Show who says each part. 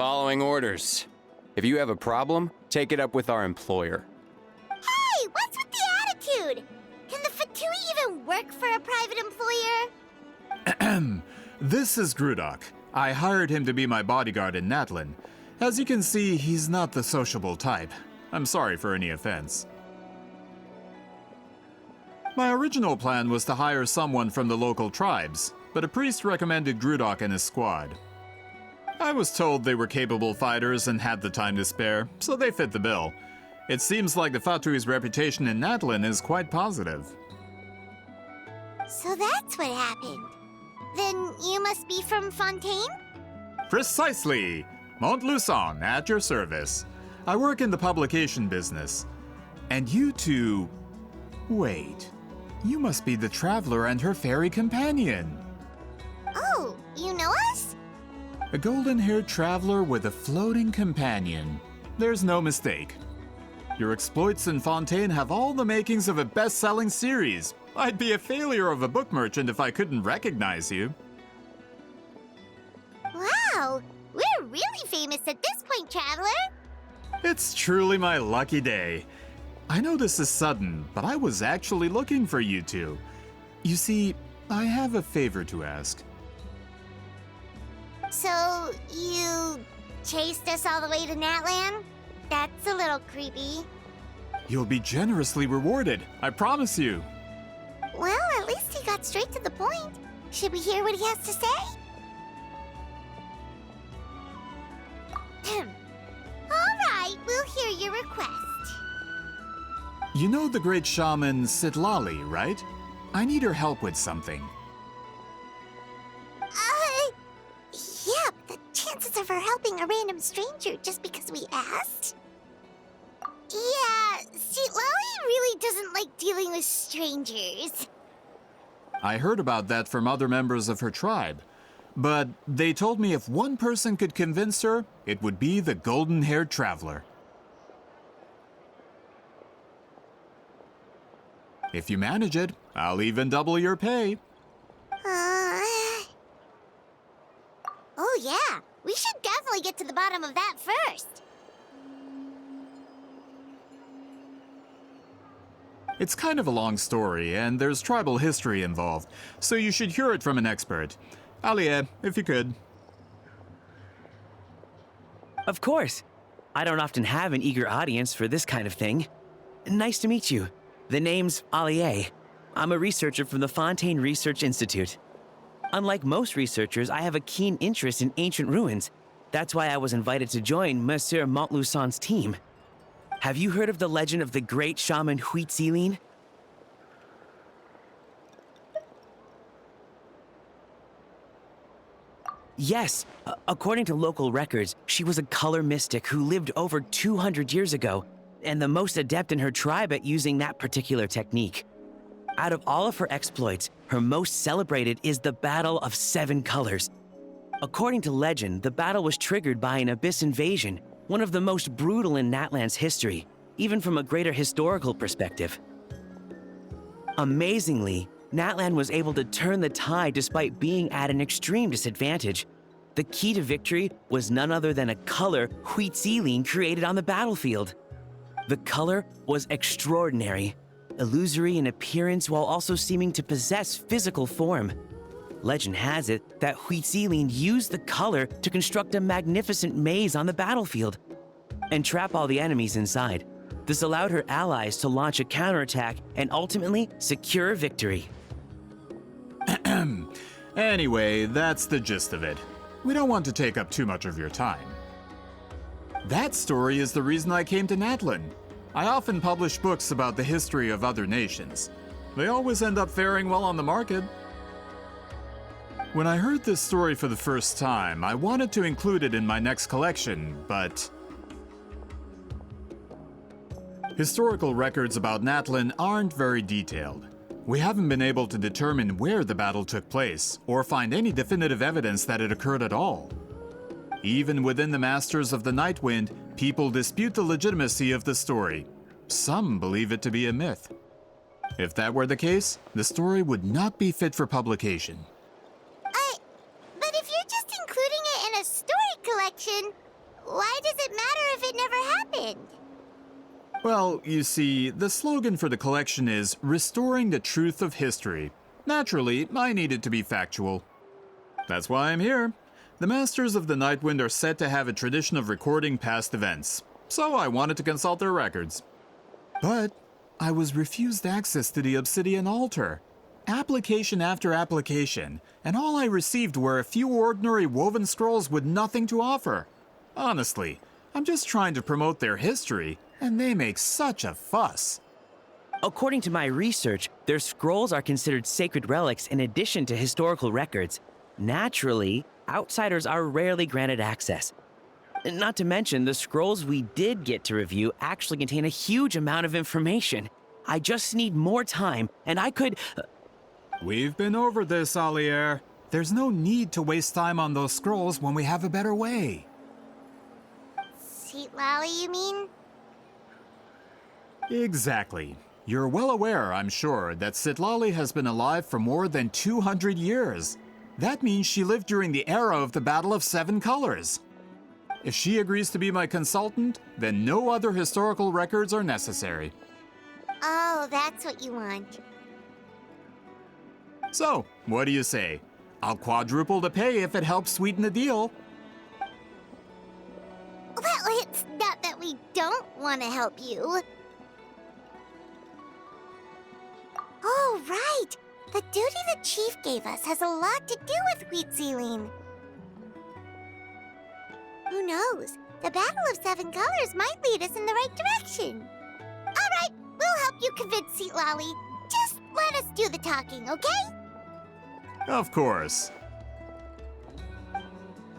Speaker 1: Following orders. If you have a problem, take it up with our employer.
Speaker 2: Hey, what's with the attitude? Can the Fatui even work for a private employer?
Speaker 3: This is Grudok. I hired him to be my bodyguard in Natlin. As you can see, he's not the sociable type. I'm sorry for any offense. My original plan was to hire someone from the local tribes, but a priest recommended Grudok and his squad. I was told they were capable fighters and had the time to spare, so they fit the bill. It seems like the Fatui's reputation in Natlin is quite positive.
Speaker 2: So that's what happened. Then you must be from Fontaine?
Speaker 3: Precisely! Montluçon, at your service. I work in the publication business. And you two... Wait. You must be the traveler and her fairy companion.
Speaker 2: Oh, you know us?
Speaker 3: A golden-haired traveler with a floating companion. There's no mistake. Your exploits in Fontaine have all the makings of a best-selling series. I'd be a failure of a book merchant if I couldn't recognize you.
Speaker 2: Wow, we're really famous at this point, Traveler.
Speaker 3: It's truly my lucky day. I know this is sudden, but I was actually looking for you two. You see, I have a favor to ask.
Speaker 2: So, you chased us all the way to Natlan? That's a little creepy.
Speaker 3: You'll be generously rewarded, I promise you.
Speaker 2: Well, at least he got straight to the point. Should we hear what he has to say? All right, we'll hear your request.
Speaker 3: You know the great shaman Sitlali, right? I need her help with something.
Speaker 2: Yeah, but the chances of her helping a random stranger just because we asked? Yeah, Sitlali really doesn't like dealing with strangers.
Speaker 3: I heard about that from other members of her tribe. But they told me if one person could convince her, it would be the golden-haired traveler. If you manage it, I'll even double your pay.
Speaker 2: Oh yeah, we should definitely get to the bottom of that first.
Speaker 3: It's kind of a long story, and there's tribal history involved, so you should hear it from an expert. Alie, if you could.
Speaker 4: Of course. I don't often have an eager audience for this kind of thing. Nice to meet you. The name's Alie. I'm a researcher from the Fontaine Research Institute. Unlike most researchers, I have a keen interest in ancient ruins. That's why I was invited to join Monsieur Montluçon's team. Have you heard of the legend of the great shaman Huitzilin? Yes, according to local records, she was a color mystic who lived over 200 years ago, and the most adept in her tribe at using that particular technique. Out of all of her exploits, her most celebrated is the Battle of Seven Colors. According to legend, the battle was triggered by an abyss invasion, one of the most brutal in Natlan's history, even from a greater historical perspective. Amazingly, Natlan was able to turn the tide despite being at an extreme disadvantage. The key to victory was none other than a color Huitzilin created on the battlefield. The color was extraordinary, illusory in appearance while also seeming to possess physical form. Legend has it that Huitzilin used the color to construct a magnificent maze on the battlefield and trap all the enemies inside. This allowed her allies to launch a counterattack and ultimately secure victory.
Speaker 3: Anyway, that's the gist of it. We don't want to take up too much of your time. That story is the reason I came to Natlin. I often publish books about the history of other nations. They always end up faring well on the market. When I heard this story for the first time, I wanted to include it in my next collection, but... Historical records about Natlin aren't very detailed. We haven't been able to determine where the battle took place, or find any definitive evidence that it occurred at all. Even within the Masters of the Nightwind, people dispute the legitimacy of the story. Some believe it to be a myth. If that were the case, the story would not be fit for publication.
Speaker 2: But if you're just including it in a story collection, happened?
Speaker 3: Well, you see, the slogan for the collection is Restoring the Truth of History. Naturally, I needed to be factual. That's why I'm here. The Masters of the Nightwind are said to have a tradition of recording past events, so I wanted to consult their records. But I was refused access to the Obsidian Altar. Application after application, and all I received were a few ordinary woven scrolls with nothing to offer. Honestly, I'm just trying to promote their history, and they make such a fuss.
Speaker 4: According to my research, their scrolls are considered sacred relics in addition to historical records. Naturally, outsiders are rarely granted access. Not to mention, the scrolls we did get to review actually contain a huge amount of information. I just need more time, and I could...
Speaker 3: We've been over this, Alier. There's no need to waste time on those scrolls when we have a better way.
Speaker 2: Seat Lally, you mean?
Speaker 3: Exactly. You're well aware, I'm sure, that Sitlali has been alive for more than 200 years. That means she lived during the era of the Battle of Seven Colors. If she agrees to be my consultant, then no other historical records are necessary.
Speaker 2: Oh, that's what you want.
Speaker 3: So, what do you say? I'll quadruple the pay if it helps sweeten the deal.
Speaker 2: Well, it's not that we don't want to help you. Oh, right! The duty the chief gave us has a lot to do with Wheat Ceiling. Who knows? The Battle of Seven Colors might lead us in the right direction. All right, we'll help you convince Seat Lally. Just let us do the talking, okay?
Speaker 3: Of course.